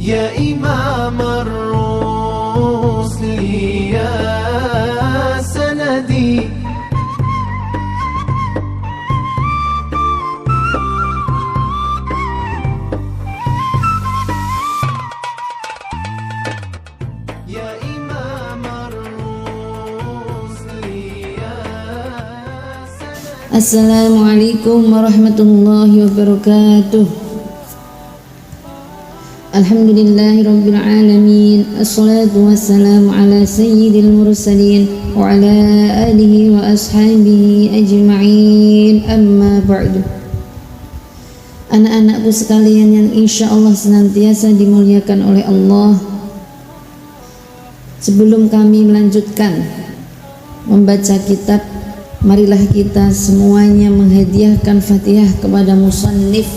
يا إمام الرسل يا سندي يا إمام الرسل يا سندي. Assalamualaikum warahmatullahi wabarakatuh. Alhamdulillahirabbil alamin. Assalatu wassalamu ala sayyidil mursalin wa ala alihi wa ashabihi ajma'in. Amma ba'du. Anak-anakku sekalian yang insyaallah senantiasa dimuliakan oleh Allah, sebelum kami melanjutkan membaca kitab, marilah kita semuanya menghadiahkan Fatihah kepada musannif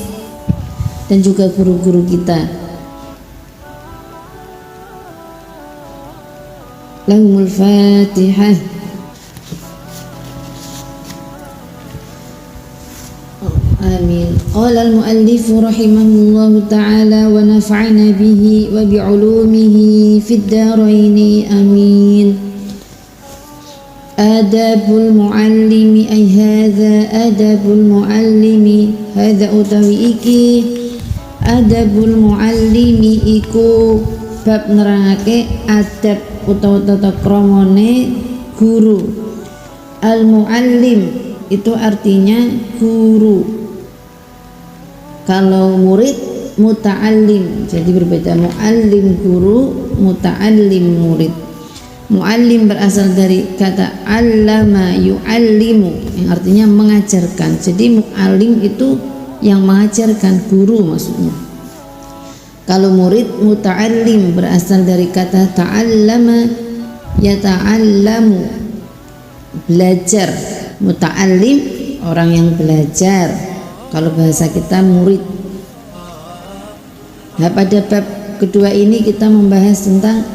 dan juga guru-guru kita. Lahumul Fatihah. Amin. Qala al-muallif rahimahullahu ta'ala wa nafa'ana bihi wa bi'ulumihi fid dharain. Amin. Adabul muallimi ay hadza adabul muallimi, hadza utawi iki adabul muallimi iku bab nerangake adab utawa tata kramane guru. Al muallim itu artinya guru, kalau murid muta'allim, jadi berbeda. Muallim guru, muta'allim murid. Muallim berasal dari kata allama yu'allimu, yang artinya mengajarkan. Jadi muallim itu yang mengajarkan, guru maksudnya. Kalau murid muta'allim berasal dari kata ta'allama yata'allamu, belajar. Muta'allim orang yang belajar, kalau bahasa kita murid. Nah, pada bab kedua ini kita membahas tentang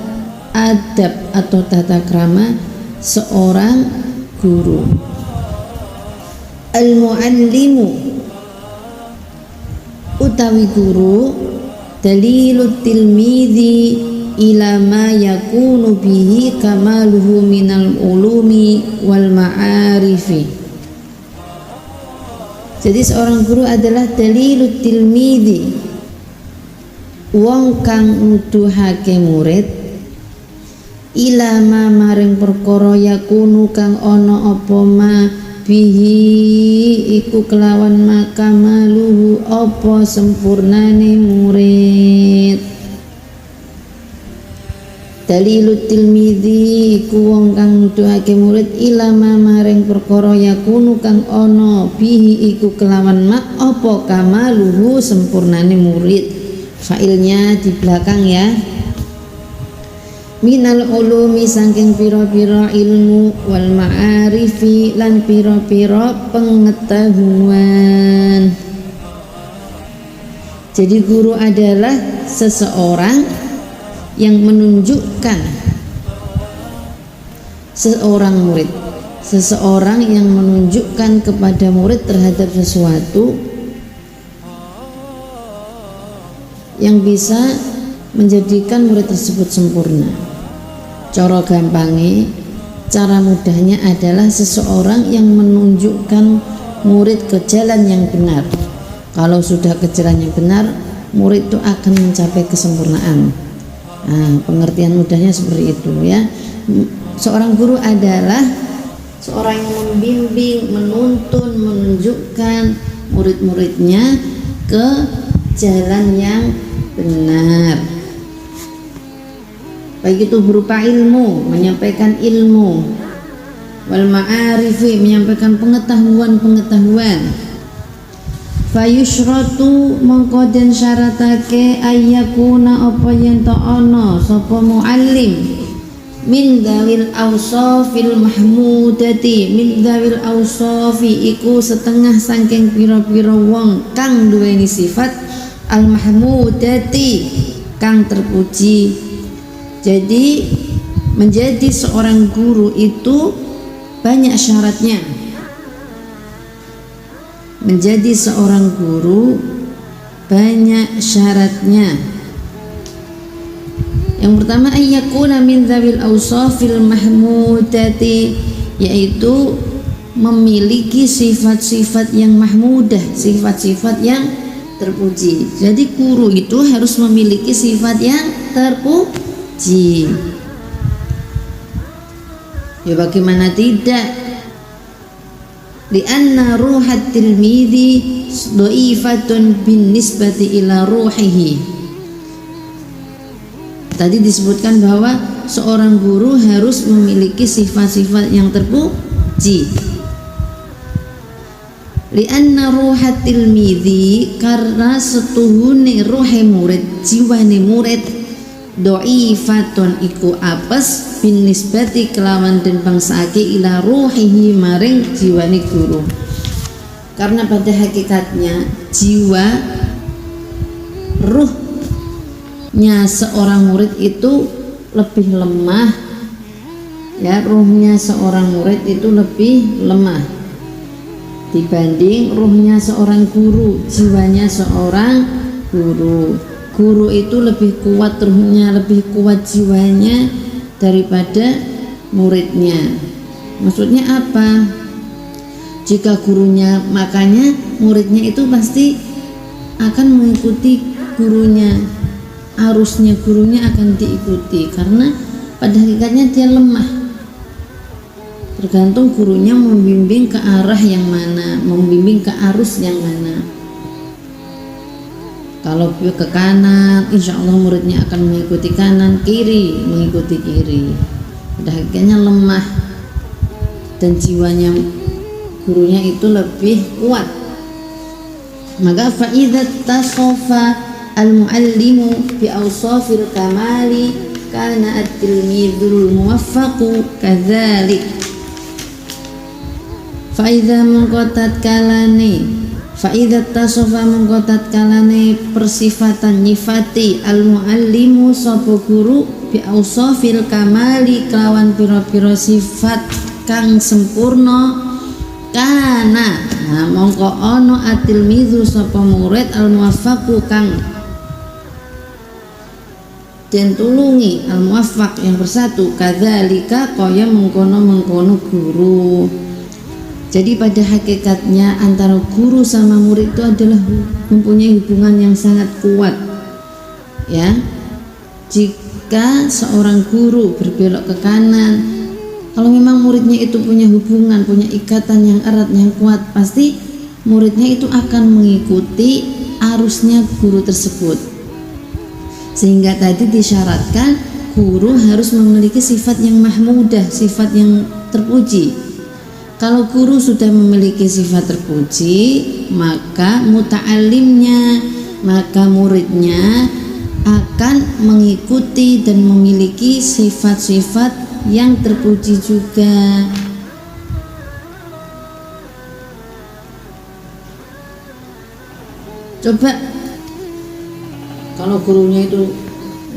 adab atau tata krama seorang guru. Al-muallimu utawi guru dalilut tilmidhi ila ma yakunu bihi kamaluhu minal ulumi wal ma'arifi. Jadi seorang guru adalah dalilut tilmidhi, wong kang nuduhake murid, ila ma maring perkara yakunu kang ana apa ma bihi iku kelawan makamaluhu apa sempurnane murid. Dalilut tilmidhi iku wong kang nuduhake murid ila ma maring perkara yakunu kang ana bihi iku kelawan ma apa kamaluhu sempurnane murid. Failnya di belakang ya. Minal ulumi saking pira-pira ilmu, wal ma'arifi lan pira-pira pengetahuan. Jadi guru adalah seseorang yang menunjukkan seorang murid, seseorang yang menunjukkan kepada murid terhadap sesuatu yang bisa menjadikan murid tersebut sempurna. Cara gampangnya, cara mudahnya adalah seseorang yang menunjukkan murid ke jalan yang benar. Kalau sudah ke jalan yang benar, murid itu akan mencapai kesempurnaan. Nah, pengertian mudahnya seperti itu ya. Seorang guru adalah seorang yang membimbing, menuntun, menunjukkan murid-muridnya ke jalan yang benar. Baik itu berupa ilmu, menyampaikan ilmu, wal ma'arifi, menyampaikan pengetahuan-pengetahuan. Fayushratu mongko den syaratake ayyakuna apa yen ta ana sapa muallim min dawil awsafil mahmudati. Min dawil awsafi iku setengah saking pira-pira wong kang duweni sifat al mahmudati, kang terpuji. Jadi menjadi seorang guru itu banyak syaratnya. Menjadi seorang guru banyak syaratnya. Yang pertama ayyakuna min dzawil awsafil mahmudati, yaitu memiliki sifat-sifat yang mahmudah, sifat-sifat yang terpuji. Jadi guru itu harus memiliki sifat yang terpuji. Ya bagaimana tidak? Lianna ruhat tilmidhi dha'ifatun bin nisbati ila ruhihi. Tadi disebutkan bahwa seorang guru harus memiliki sifat-sifat yang terpuji. Lianna ruhat tilmidhi, karena setuhune ruhe murid, jiwane murid, dha'ifatun iku apes bin nisbati kelawan den bangsake ila ruhihi maring jiwane guru. Karena pada hakikatnya jiwa ruhnya seorang murid itu lebih lemah, ya, ruhnya seorang murid itu lebih lemah dibanding ruhnya seorang guru, jiwanya seorang guru. Guru itu lebih kuat ruhnya, lebih kuat jiwanya daripada muridnya. Maksudnya apa? Jika gurunya, makanya muridnya itu pasti akan mengikuti gurunya, arusnya gurunya akan diikuti, karena pada hakikatnya dia lemah. Tergantung gurunya membimbing ke arah yang mana, membimbing ke arus yang mana. Kalau ke kanan, insya Allah muridnya akan mengikuti kanan, kiri mengikuti kiri. Pada hakikatnya lemah dan jiwanya gurunya itu lebih kuat. Maka fa'idhat tasofa al-muallimu bi awsafil kamali kana at-tilmidul muwaffaqu kadzalik. Fa'idha mengkotat kalane, fa'idhat tasofa mengkotat kalane persifatan nyifati al-muallimu sapa guru bi awsafil kamali kelawan pira-pira sifat kang sempurna, kana mongko ono atilmidhu sapa murid al muwaffaqu kang den tulungi, al muwaffaq yang bersatu, kadzalika kaya mengkono-mengkono guru. Jadi pada hakikatnya antara guru sama murid itu adalah mempunyai hubungan yang sangat kuat, ya. Jika seorang guru berbelok ke kanan, kalau memang muridnya itu punya hubungan, punya ikatan yang erat, yang kuat, pasti muridnya itu akan mengikuti arusnya guru tersebut. Sehingga tadi disyaratkan guru harus memiliki sifat yang mahmudah, sifat yang terpuji. Kalau guru sudah memiliki sifat terpuji, maka muta'alimnya, maka muridnya akan mengikuti dan memiliki sifat-sifat yang terpuji juga. Coba kalau gurunya itu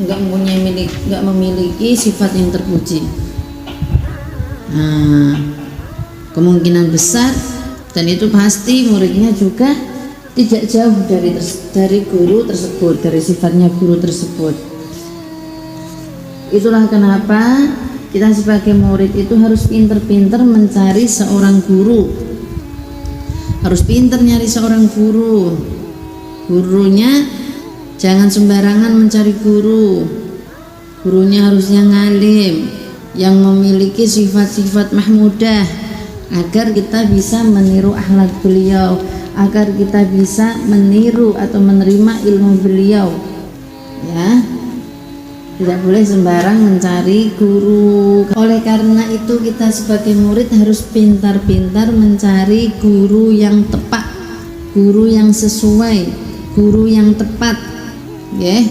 nggak memiliki sifat yang terpuji, nah, kemungkinan besar dan itu pasti muridnya juga tidak jauh dari guru tersebut, dari sifatnya guru tersebut. Itulah kenapa kita sebagai murid itu harus pinter-pinter mencari seorang guru, harus pinter nyari seorang guru. Gurunya jangan sembarangan mencari guru. Gurunya harusnya ngalim, yang memiliki sifat-sifat mahmudah, agar kita bisa meniru akhlak beliau, agar kita bisa meniru atau menerima ilmu beliau, ya. Tidak boleh sembarang mencari guru. Oleh karena itu kita sebagai murid harus pintar-pintar mencari guru yang tepat, guru yang sesuai, guru yang tepat, ya.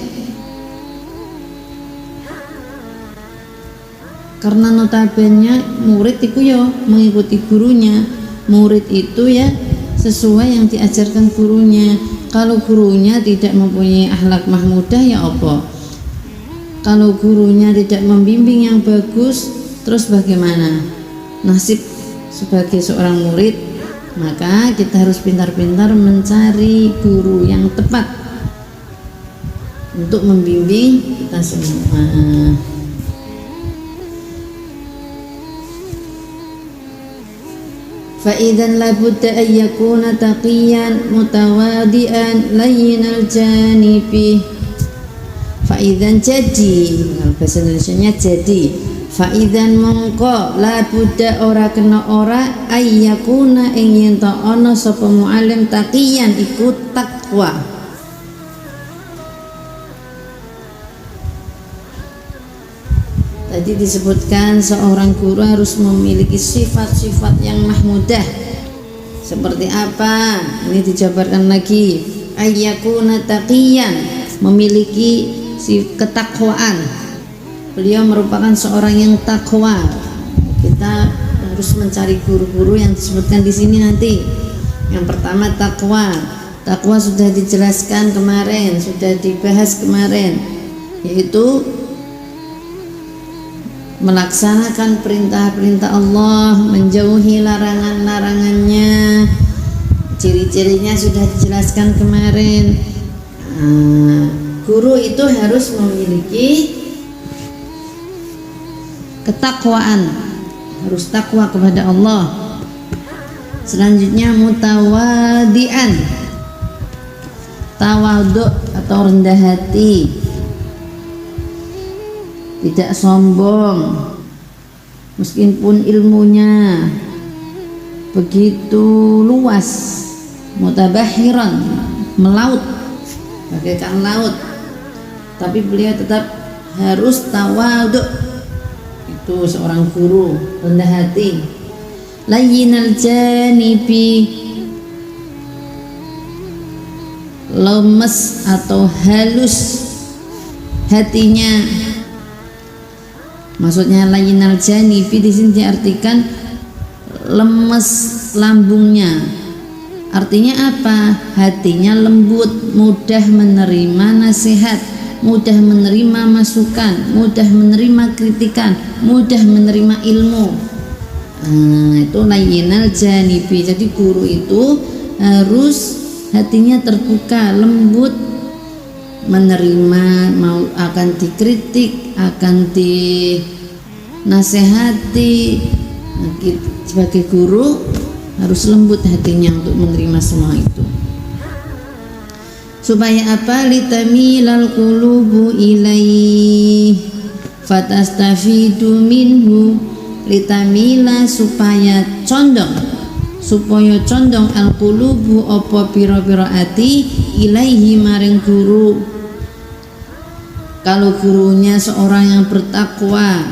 Karena notabene murid itu ya mengikuti gurunya, murid itu ya sesuai yang diajarkan gurunya. Kalau gurunya tidak mempunyai akhlak mahmudah, ya apa? Kalau gurunya tidak membimbing yang bagus, terus bagaimana nasib sebagai seorang murid? Maka kita harus pintar-pintar mencari guru yang tepat. untuk membimbing kita semua. Fa'idzan la budda an yakuna taqiyan mutawadi'an layyinal janibi. Fa'idzan jadi, bahasa Indonesianya jadi. Fa'idzan mongko la budda ora kena ora ay yakuna ing yen ta ana sapa muallim taqiyan iku takwa. Tadi disebutkan seorang guru harus memiliki sifat-sifat yang mahmudah. Seperti apa? Ini dijabarkan lagi. Ayyakuna taqiyan, memiliki ketakwaan. Beliau merupakan seorang yang takwa. Kita harus mencari guru-guru yang disebutkan di sini nanti. Yang pertama takwa. Takwa sudah dijelaskan kemarin, sudah dibahas kemarin, yaitu melaksanakan perintah-perintah Allah, menjauhi larangan-larangannya. Ciri-cirinya sudah dijelaskan kemarin. Guru itu harus memiliki ketakwaan, harus takwa kepada Allah. Selanjutnya mutawadian, tawadhu atau rendah hati, tidak sombong meskipun ilmunya begitu luas, mutabahiran, melaut bagaikan laut, tapi beliau tetap harus tawadhu. Itu seorang guru, rendah hati. Layyinal janibi, lemes atau halus hatinya. Maksudnya layyinal janibi di sini diartikan lemes lambungnya. Artinya apa? Hatinya lembut, mudah menerima nasihat, mudah menerima masukan, mudah menerima kritikan, mudah menerima ilmu. Itu layyinal janibi. Jadi guru itu harus hatinya terbuka, lembut, menerima, mau akan dikritik, akan dinasehati. Sebagai guru harus lembut hatinya untuk menerima semua itu. Supaya apa? Litamilal qulubu ilaih fatastafidu minhu. Litamila supaya condong al qulubu apa pira-pira ati ilaihi maring guru. Kalau gurunya seorang yang bertakwa,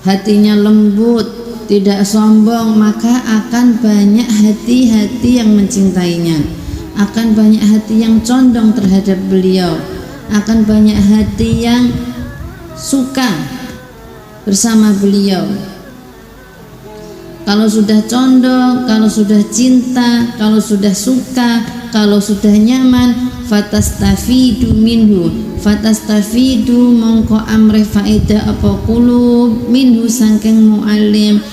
hatinya lembut, tidak sombong, maka akan banyak hati-hati yang mencintainya, akan banyak hati yang condong terhadap beliau, akan banyak hati yang suka bersama beliau. Kalau sudah condong, kalau sudah cinta, kalau sudah suka, kalau sudah nyaman, fatastafidu minhu. Fatastafidu mongko amre faedah apa qulub minhu sangking muallim.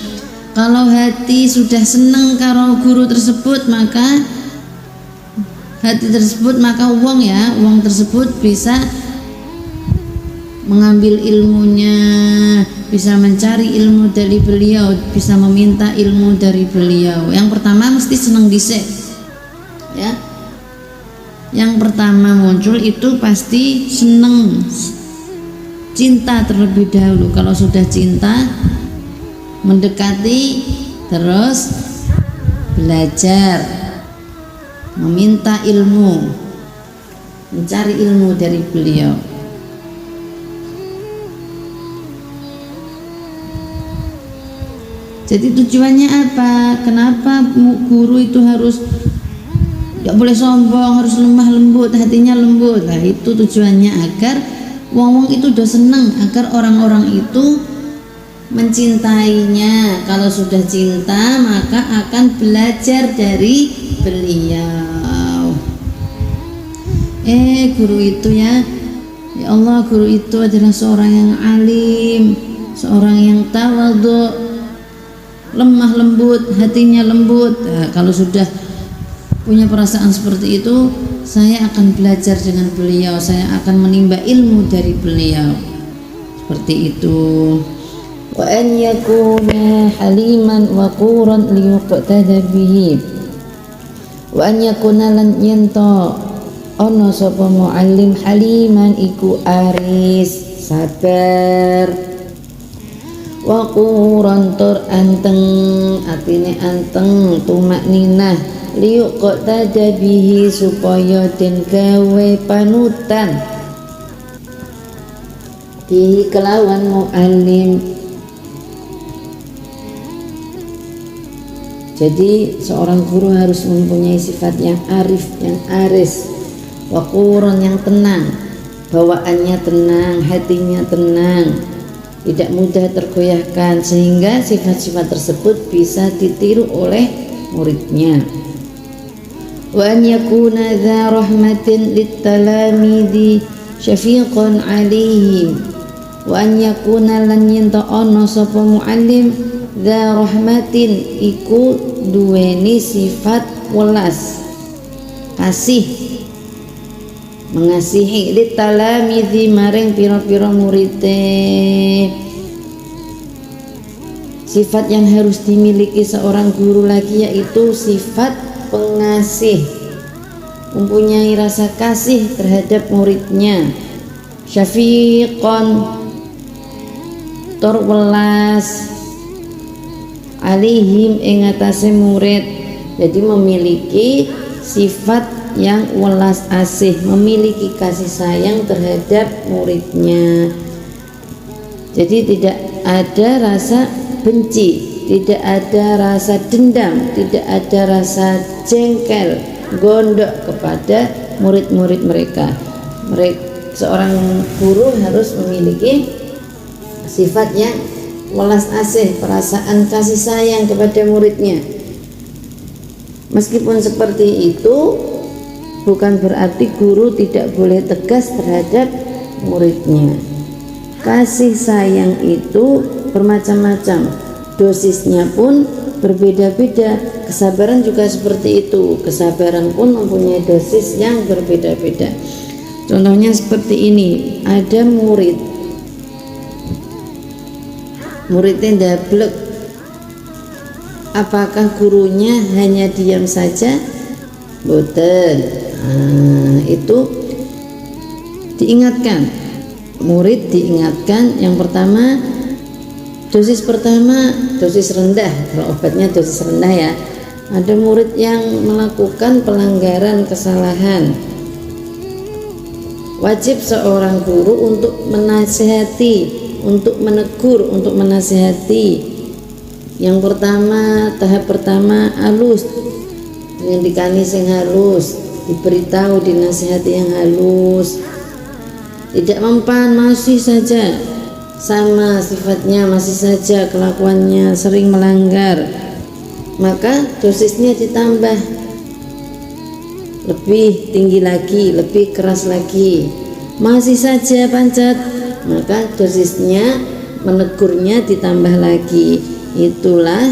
Kalau hati sudah senang karo guru tersebut, maka hati tersebut, maka wong tersebut bisa mengambil ilmunya, bisa mencari ilmu dari beliau, bisa meminta ilmu dari beliau. Yang pertama mesti senang dhisik, ya. Yang pertama muncul itu pasti senang, cinta terlebih dahulu. Kalau sudah cinta, mendekati, terus belajar, meminta ilmu, mencari ilmu dari beliau. Jadi tujuannya apa? Kenapa guru itu harus tidak boleh sombong, harus lemah lembut, hatinya lembut? Nah, itu tujuannya agar wong-wong itu udah senang, agar orang-orang itu mencintainya. Kalau sudah cinta, maka akan belajar dari beliau. Guru itu ya Allah, guru itu adalah seorang yang alim, seorang yang tawadhu, lemah lembut, hatinya lembut. Nah, kalau sudah punya perasaan seperti itu, saya akan belajar dengan beliau, saya akan menimba ilmu dari beliau. Seperti itu. Wa an yakuna haliman waquran liyuqtada bihi. Wa an yakuna lan yento ono sapa muallim haliman iku aris, sabar. Waquran tur anteng, atine anteng, tumak ninah, liuk kok tada bihi supaya den gawe panutan bihi kelawan mu'allim. Jadi seorang guru harus mempunyai sifat yang arif, yang aris, waquran yang tenang, bawaannya tenang, hatinya tenang, tidak mudah tergoyahkan, sehingga sifat-sifat tersebut bisa ditiru oleh muridnya. Wa an yakuna dza rahmatin lit-talamidi syafiqan 'alaihim. Wa an yakuna lan yenta ana sapa muallim dza rahmatin iku duweni sifat welas, kasih, mengasihi lit-talamidi maring pira-pira muridé. Sifat yang harus dimiliki seorang guru lagi yaitu sifat pengasih, mempunyai rasa kasih terhadap muridnya. Syafiqon tur welas alihim ing atase murid. Jadi memiliki sifat yang welas asih, memiliki kasih sayang terhadap muridnya. Jadi tidak ada rasa benci, tidak ada rasa dendam, tidak ada rasa jengkel, gondok kepada murid-murid mereka. Seorang guru harus memiliki sifat yang welas asih, perasaan kasih sayang kepada muridnya. Meskipun seperti itu, bukan berarti guru tidak boleh tegas terhadap muridnya. Kasih sayang itu bermacam-macam, dosisnya pun berbeda-beda. Kesabaran juga seperti itu, kesabaran pun mempunyai dosis yang berbeda-beda. Contohnya seperti ini, ada muridnya ndablek, apakah gurunya hanya diam saja? Boten. Itu diingatkan, murid diingatkan. Yang pertama, dosis pertama dosis rendah, kalau obatnya dosis rendah ya. Ada murid yang melakukan pelanggaran, kesalahan, wajib seorang guru untuk menasihati, untuk menegur, untuk menasihati. Yang pertama, tahap pertama halus, ngendikani sing halus, diberitahu, dinasihati yang halus. Tidak mempan, masih saja sama sifatnya, masih saja kelakuannya, sering melanggar, maka dosisnya ditambah lebih tinggi lagi, lebih keras lagi. Masih saja pancat, maka dosisnya, menegurnya ditambah lagi. Itulah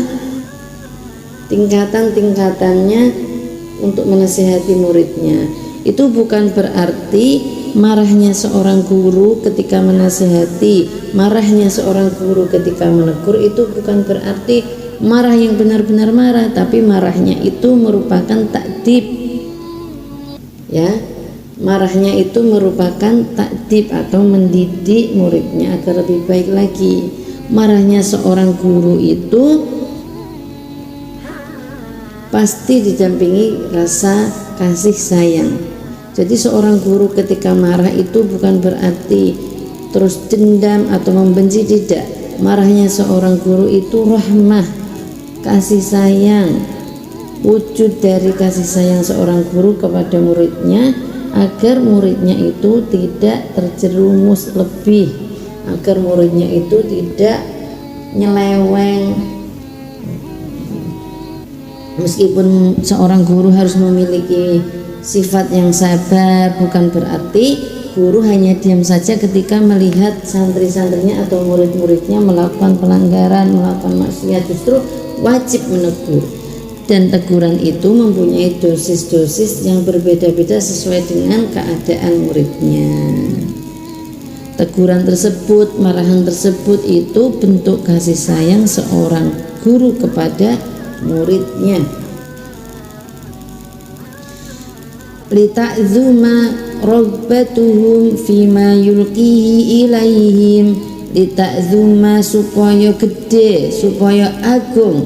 tingkatan-tingkatannya untuk menasihati muridnya. Itu bukan berarti marahnya seorang guru ketika menasihati, marahnya seorang guru ketika menegur, itu bukan berarti marah yang benar-benar marah, tapi marahnya itu merupakan takdib, ya. Marahnya itu merupakan takdib atau mendidik muridnya agar lebih baik lagi. Marahnya seorang guru itu pasti didampingi rasa kasih sayang. Jadi seorang guru ketika marah itu bukan berarti terus dendam atau membenci, tidak. Marahnya seorang guru itu rahmah, kasih sayang, wujud dari kasih sayang seorang guru kepada muridnya, agar muridnya itu tidak terjerumus lebih, agar muridnya itu tidak nyeleweng. Meskipun seorang guru harus memiliki sifat yang sabar, bukan berarti guru hanya diam saja ketika melihat santri-santrinya atau murid-muridnya melakukan pelanggaran, melakukan maksiat. Justru wajib menegur. dan teguran itu mempunyai dosis-dosis yang berbeda-beda sesuai dengan keadaan muridnya. Teguran tersebut, marahan tersebut itu bentuk kasih sayang seorang guru kepada muridnya. Lita'zuma ragbatuhum fima yulqihi ilaihim, lita'zuma supaya gede, supaya agung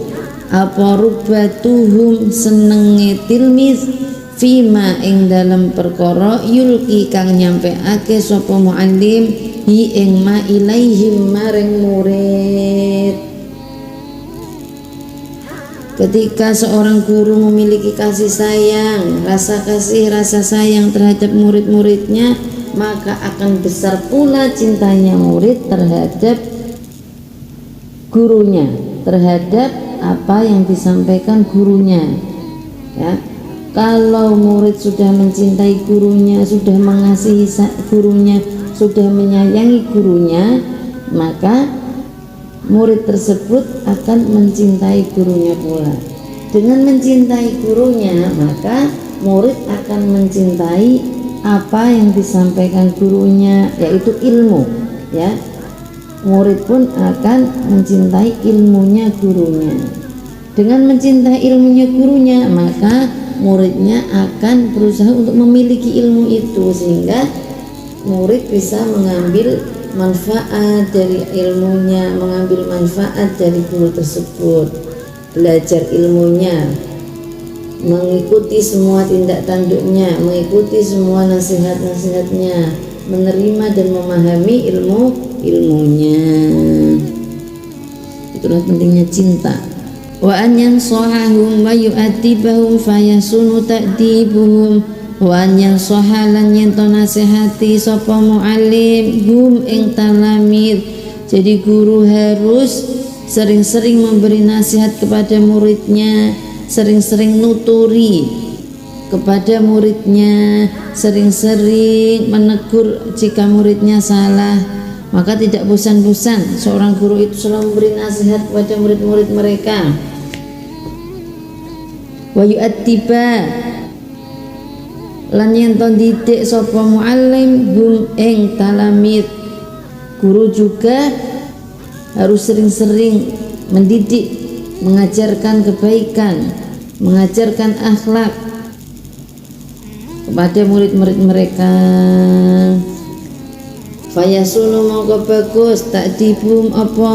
apa rubbatuhum senenge tilmiz fima ing dalam perkara yulqi kang nyampeake sapa muallim hi ing ma ilaihim maring murid. Ketika seorang guru memiliki kasih sayang, rasa kasih, rasa sayang terhadap murid-muridnya, maka akan besar pula cintanya murid terhadap gurunya, terhadap apa yang disampaikan gurunya. Ya, kalau murid sudah mencintai gurunya, sudah mengasihi gurunya, sudah menyayangi gurunya, maka murid tersebut akan mencintai gurunya pula. Dengan mencintai gurunya, maka murid akan mencintai apa yang disampaikan gurunya, yaitu ilmu. Ya, murid pun akan mencintai ilmunya gurunya. Dengan mencintai ilmunya gurunya, maka muridnya akan berusaha untuk memiliki ilmu itu, sehingga murid bisa mengambil manfaat dari ilmunya, mengambil manfaat dari guru tersebut, belajar ilmunya, mengikuti semua tindak tanduknya, mengikuti semua nasihat-nasihatnya, menerima dan memahami ilmunya. Itulah pentingnya cinta. Wa an yansahahum wa yu'adibahum fayasunu ta'dibuhum, wan yang sohalan yento nasihati sapa mu'alim hum ing talamid. Jadi guru harus sering-sering memberi nasihat kepada muridnya, sering-sering nuturi kepada muridnya, sering-sering menegur jika muridnya salah. Maka tidak bosan-bosan seorang guru itu selalu memberi nasihat kepada murid-murid mereka. Wa yu'addiba lan yen to didik sapa muallim hum ing talamid. Guru juga harus sering-sering mendidik, mengajarkan kebaikan, mengajarkan akhlak kepada murid-murid mereka. Fayasunu mongko bagus takdibum apa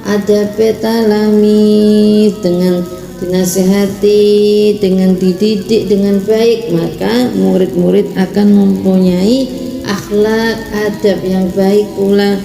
adabe talamid, dengan dinasihati, dengan dididik dengan baik, maka murid-murid akan mempunyai akhlak adab yang baik pula.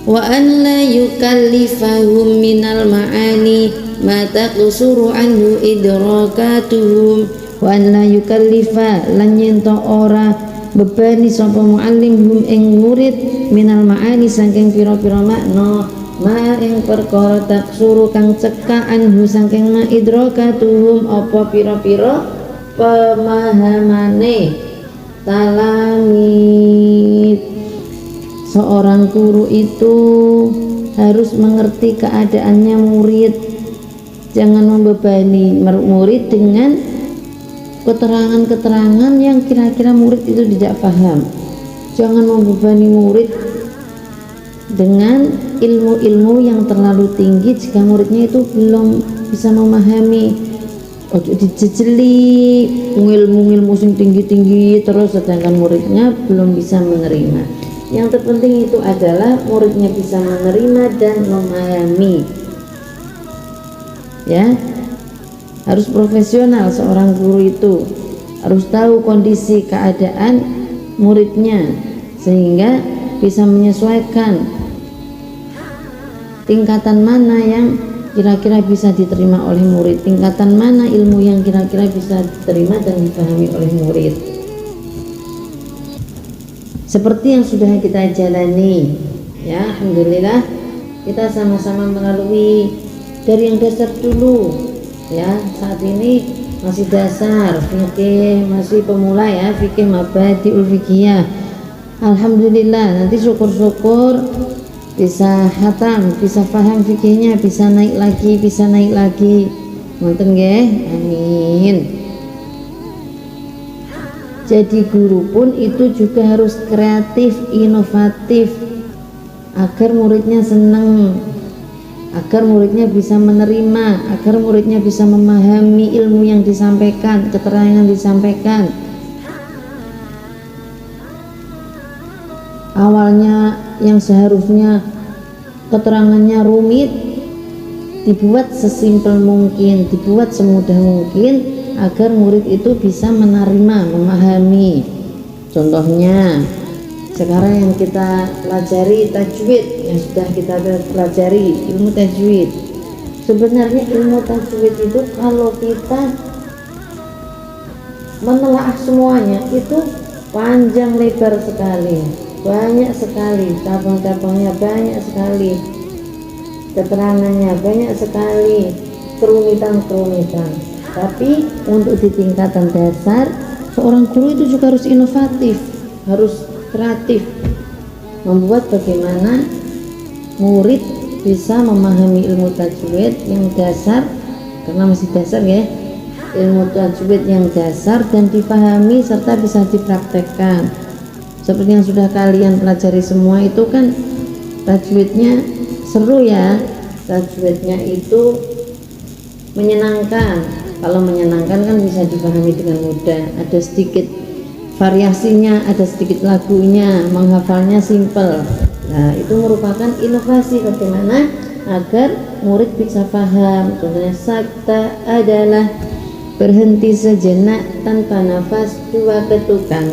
Wa an la yukallifahum minal ma'ani ma taqsuru anhu idrakatuhum, wa an la yukallifa lan yento ora bebani sapa muallim hum ing murid minal ma'ani saking pira-pira makna ma ing perkara taksuru kang cekaan hu saking ma idrakatuhum apa pira-pira pemahamane talamid. Seorang guru itu harus mengerti keadaannya murid, jangan membebani murid dengan keterangan-keterangan yang kira-kira murid itu tidak paham. Jangan membebani murid dengan ilmu-ilmu yang terlalu tinggi jika muridnya itu belum bisa memahami. Ojo dijejeli ilmu-ilmu sing tinggi-tinggi terus sedangkan muridnya belum bisa menerima. Yang terpenting itu adalah muridnya bisa menerima dan memahami. Ya, harus profesional seorang guru itu, harus tahu kondisi keadaan muridnya sehingga bisa menyesuaikan tingkatan mana yang kira-kira bisa diterima oleh murid, tingkatan mana ilmu yang kira-kira bisa diterima dan dipahami oleh murid. Seperti yang sudah kita jalani, ya, alhamdulillah kita sama-sama melalui dari yang dasar dulu. Ya, saat ini masih dasar fikih, masih pemula ya, fikih mabadiul fikihiyah. Alhamdulillah, nanti syukur-syukur bisa hatam, bisa paham fikihnya, bisa naik lagi, Ngoten nggih, amin. Jadi guru pun itu juga harus kreatif, inovatif agar muridnya senang, agar muridnya bisa menerima, agar muridnya bisa memahami ilmu yang disampaikan, keterangan yang disampaikan. Awalnya yang seharusnya keterangannya rumit dibuat sesimpel mungkin, dibuat semudah mungkin agar murid itu bisa menerima, memahami. Contohnya sekarang yang kita pelajari tajwid, yang sudah kita pelajari ilmu tajwid. Sebenarnya ilmu tajwid itu kalau kita menelaah semuanya itu panjang lebar sekali, banyak sekali, cabang-cabangnya banyak sekali, keterangannya banyak sekali, kerumitan-kerumitan. Tapi untuk di tingkatan dasar, seorang guru itu juga harus inovatif, harus kreatif, membuat bagaimana murid bisa memahami ilmu tajwid yang dasar, karena masih dasar ya, ilmu tajwid yang dasar dan dipahami serta bisa dipraktekkan. Seperti yang sudah kalian pelajari semua itu kan tajwidnya seru ya, tajwidnya itu menyenangkan. Kalau menyenangkan kan bisa dipahami dengan mudah, ada sedikit variasinya, ada sedikit lagunya, menghafalnya simple. Nah, itu merupakan inovasi bagaimana agar murid bisa paham. Contohnya sakta adalah berhenti sejenak tanpa nafas, dua ketukan.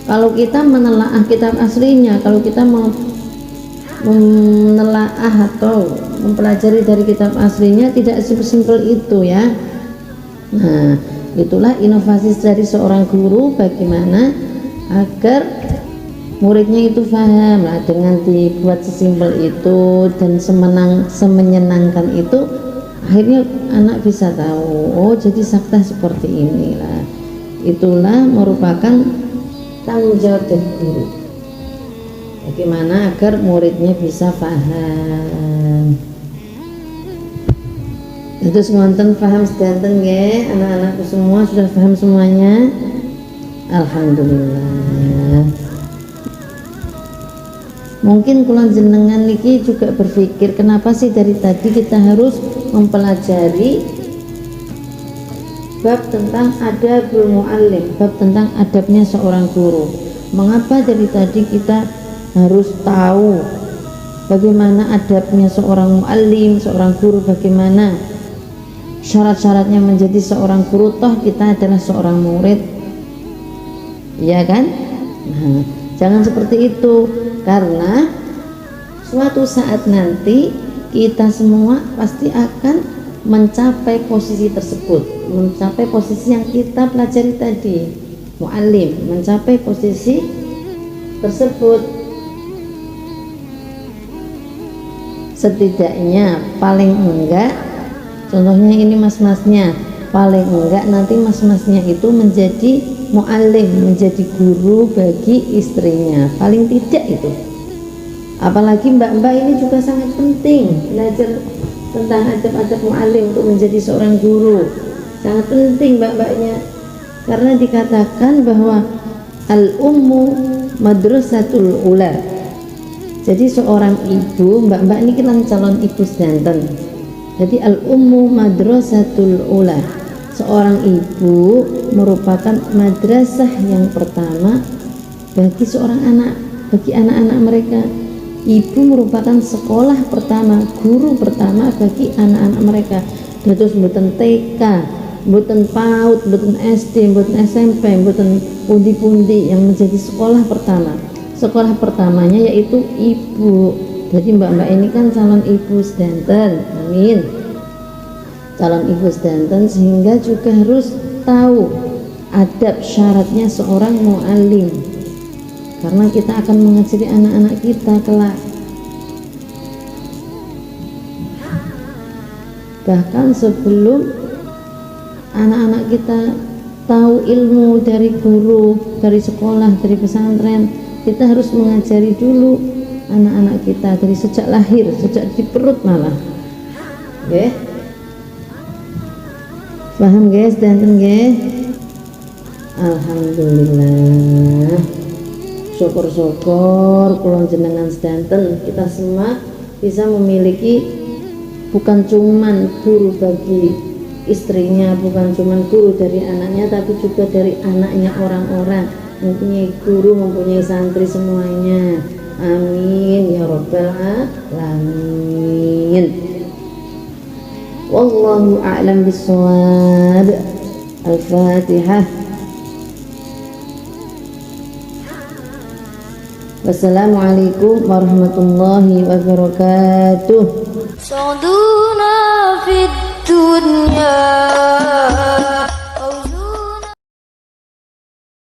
Kalau kita menelaah kitab aslinya, kalau kita mau menelaah atau mempelajari dari kitab aslinya tidak sesimpel itu ya. Nah, itulah inovasi dari seorang guru, bagaimana agar muridnya itu paham. Nah, dengan dibuat sesimpel itu dan semenyenangkan itu, akhirnya anak bisa tahu, oh jadi sakta seperti inilah. Itulah merupakan tanggung jawab dari guru, bagaimana agar muridnya bisa paham. Terus ngonten paham sedanten nggih, anak-anakku semua sudah paham semuanya. Alhamdulillah. Mungkin kula jenengan niki juga berpikir, kenapa sih dari tadi kita harus mempelajari bab tentang adabul muallim, bab tentang adabnya seorang guru. Mengapa dari tadi kita harus tahu bagaimana adabnya seorang muallim, seorang guru, bagaimana syarat-syaratnya menjadi seorang guru, toh kita adalah seorang murid, ya kan? Nah, jangan seperti itu, karena suatu saat nanti kita semua pasti akan mencapai posisi tersebut, mencapai posisi yang kita pelajari tadi, muallim, mencapai posisi tersebut. Setidaknya paling enggak, contohnya ini mas-masnya, paling enggak nanti mas-masnya itu menjadi muallim, menjadi guru bagi istrinya, paling tidak itu. Apalagi mbak-mbak ini juga sangat penting belajar tentang adab-adab muallim untuk menjadi seorang guru, sangat penting mbak-mbaknya, karena dikatakan bahwa al-ummu madrasatul ula. Jadi seorang ibu, mbak-mbak ini kan calon ibu sedanten. Jadi al-ummu madrasatul ula, seorang ibu merupakan madrasah yang pertama bagi seorang anak, bagi anak-anak mereka. Ibu merupakan sekolah pertama, guru pertama bagi anak-anak mereka. Terus mboten TK, mboten PAUD, mboten SD, mboten SMP, mboten pundi-pundi, yang menjadi sekolah pertama. Sekolah pertamanya yaitu ibu. Jadi mbak-mbak ini kan calon ibu sedanten, amin, calon ibu sedanten, sehingga juga harus tahu adab syaratnya seorang muallim, karena kita akan mengajari anak-anak kita kelak. Bahkan sebelum anak-anak kita tahu ilmu dari guru, dari sekolah, dari pesantren, kita harus mengajari dulu anak-anak kita dari sejak lahir, sejak di perut malah, ya. Paham guys, danten guys. Alhamdulillah. Syukur-syukur kula jenengan sedanten kita semua bisa memiliki bukan cuman guru bagi istrinya, bukan cuman guru dari anaknya, tapi juga dari anaknya orang-orang, mempunyai guru, mempunyai santri semuanya. Amin ya rabbal alamin. Wallahu a'lam bissawab. Al-Fatihah. Wassalamualaikum warahmatullahi wabarakatuh. سعدونا في الدنيا